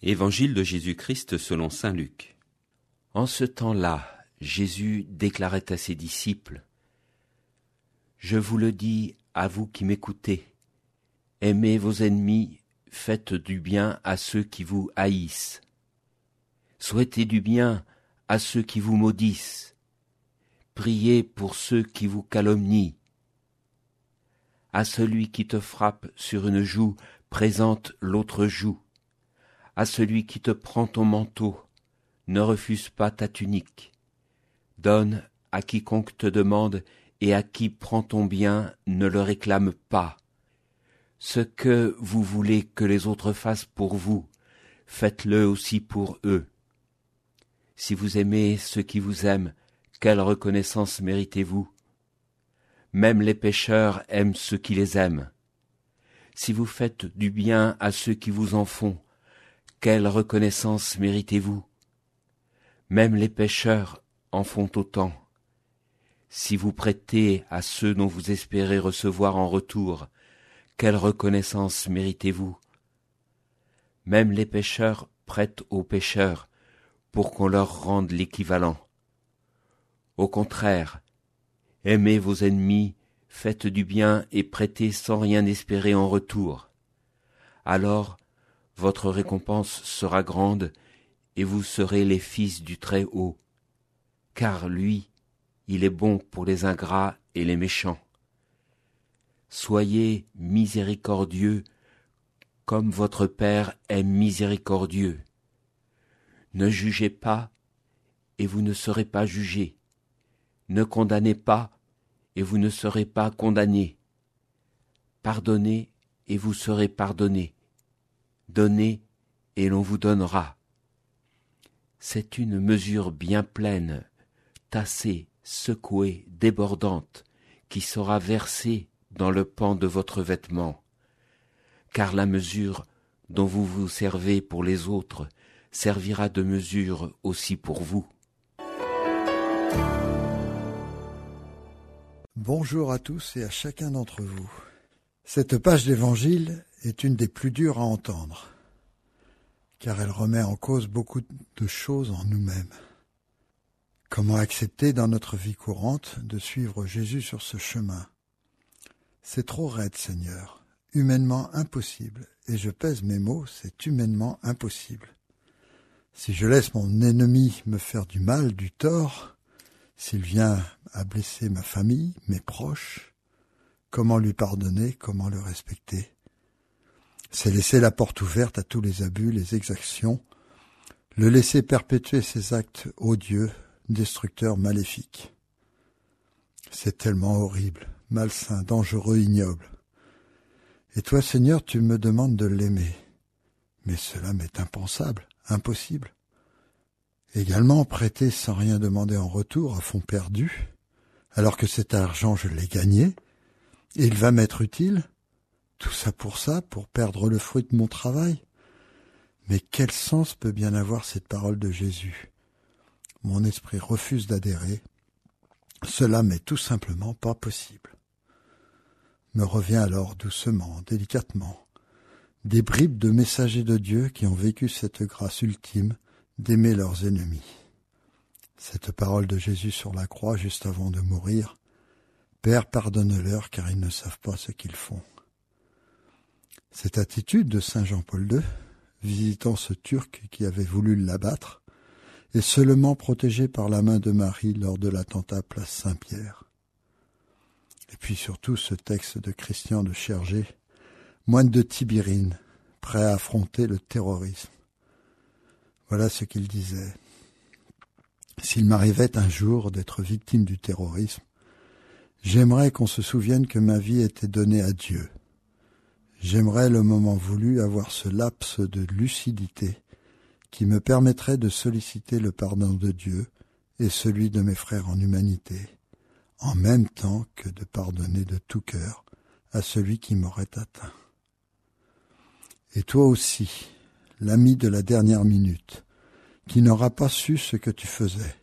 Évangile de Jésus-Christ selon saint Luc. En ce temps-là, Jésus déclarait à ses disciples : « Je vous le dis à vous qui m'écoutez, aimez vos ennemis, faites du bien à ceux qui vous haïssent. Souhaitez du bien à ceux qui vous maudissent. Priez pour ceux qui vous calomnient. À celui qui te frappe sur une joue, présente l'autre joue. À celui qui te prend ton manteau, ne refuse pas ta tunique. Donne à quiconque te demande, et à qui prend ton bien, ne le réclame pas. Ce que vous voulez que les autres fassent pour vous, faites-le aussi pour eux. Si vous aimez ceux qui vous aiment, quelle reconnaissance méritez-vous ? Même les pécheurs aiment ceux qui les aiment. Si vous faites du bien à ceux qui vous en font, quelle reconnaissance méritez-vous ? Même les pécheurs en font autant. Si vous prêtez à ceux dont vous espérez recevoir en retour, quelle reconnaissance méritez-vous ? Même les pécheurs prêtent aux pécheurs pour qu'on leur rende l'équivalent. Au contraire, aimez vos ennemis, faites du bien et prêtez sans rien espérer en retour. Alors, votre récompense sera grande, et vous serez les fils du Très-Haut, car lui, il est bon pour les ingrats et les méchants. Soyez miséricordieux, comme votre Père est miséricordieux. Ne jugez pas, et vous ne serez pas jugés. Ne condamnez pas, et vous ne serez pas condamnés. Pardonnez, et vous serez pardonnés. Donnez, et l'on vous donnera. C'est une mesure bien pleine, tassée, secouée, débordante, qui sera versée dans le pan de votre vêtement. Car la mesure dont vous vous servez pour les autres servira de mesure aussi pour vous. Bonjour à tous et à chacun d'entre vous. Cette page d'Évangile est une des plus dures à entendre, car elle remet en cause beaucoup de choses en nous-mêmes. Comment accepter dans notre vie courante de suivre Jésus sur ce chemin ? C'est trop raide, Seigneur, humainement impossible, et je pèse mes mots, c'est humainement impossible. Si je laisse mon ennemi me faire du mal, du tort, s'il vient à blesser ma famille, mes proches, comment lui pardonner, comment le respecter ? C'est laisser la porte ouverte à tous les abus, les exactions, le laisser perpétuer ses actes odieux, destructeurs, maléfiques. C'est tellement horrible, malsain, dangereux, ignoble. Et toi, Seigneur, tu me demandes de l'aimer. Mais cela m'est impensable, impossible. Également, prêter sans rien demander en retour à fond perdu, alors que cet argent, je l'ai gagné, et il va m'être utile. Tout ça, pour perdre le fruit de mon travail. Mais quel sens peut bien avoir cette parole de Jésus ? Mon esprit refuse d'adhérer. Cela m'est tout simplement pas possible. Me revient alors doucement, délicatement, des bribes de messagers de Dieu qui ont vécu cette grâce ultime d'aimer leurs ennemis. Cette parole de Jésus sur la croix juste avant de mourir, « Père, pardonne-leur car ils ne savent pas ce qu'ils font ». Cette attitude de saint Jean-Paul II, visitant ce Turc qui avait voulu l'abattre, est seulement protégé par la main de Marie lors de l'attentat place Saint-Pierre. Et puis surtout ce texte de Christian de Chergé, moine de Tibérine, prêt à affronter le terrorisme. Voilà ce qu'il disait. S'il m'arrivait un jour d'être victime du terrorisme, j'aimerais qu'on se souvienne que ma vie était donnée à Dieu. J'aimerais le moment voulu avoir ce laps de lucidité qui me permettrait de solliciter le pardon de Dieu et celui de mes frères en humanité, en même temps que de pardonner de tout cœur à celui qui m'aurait atteint. Et toi aussi, l'ami de la dernière minute, qui n'aura pas su ce que tu faisais.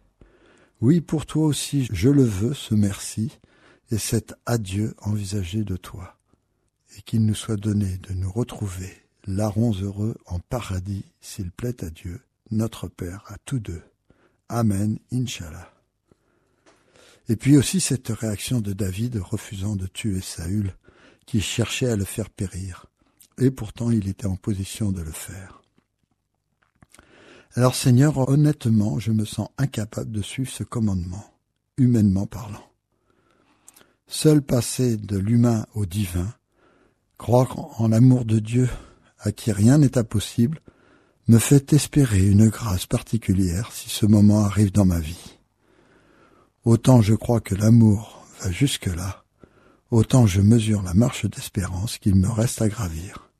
Oui, pour toi aussi, je le veux, ce merci, et cet adieu envisagé de toi. Et qu'il nous soit donné de nous retrouver larrons heureux en paradis, s'il plaît à Dieu, notre Père, à tous deux. Amen, Inch'Allah. Et puis aussi cette réaction de David refusant de tuer Saül, qui cherchait à le faire périr, et pourtant il était en position de le faire. Alors Seigneur, honnêtement, je me sens incapable de suivre ce commandement, humainement parlant. Seul passer de l'humain au divin, croire en l'amour de Dieu, à qui rien n'est impossible, me fait espérer une grâce particulière si ce moment arrive dans ma vie. Autant je crois que l'amour va jusque-là, autant je mesure la marche d'espérance qu'il me reste à gravir.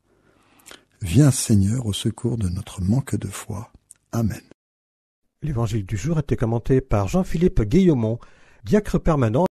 Viens Seigneur au secours de notre manque de foi. Amen. L'évangile du jour était commenté par Jean-Philippe Guillaumont, diacre permanent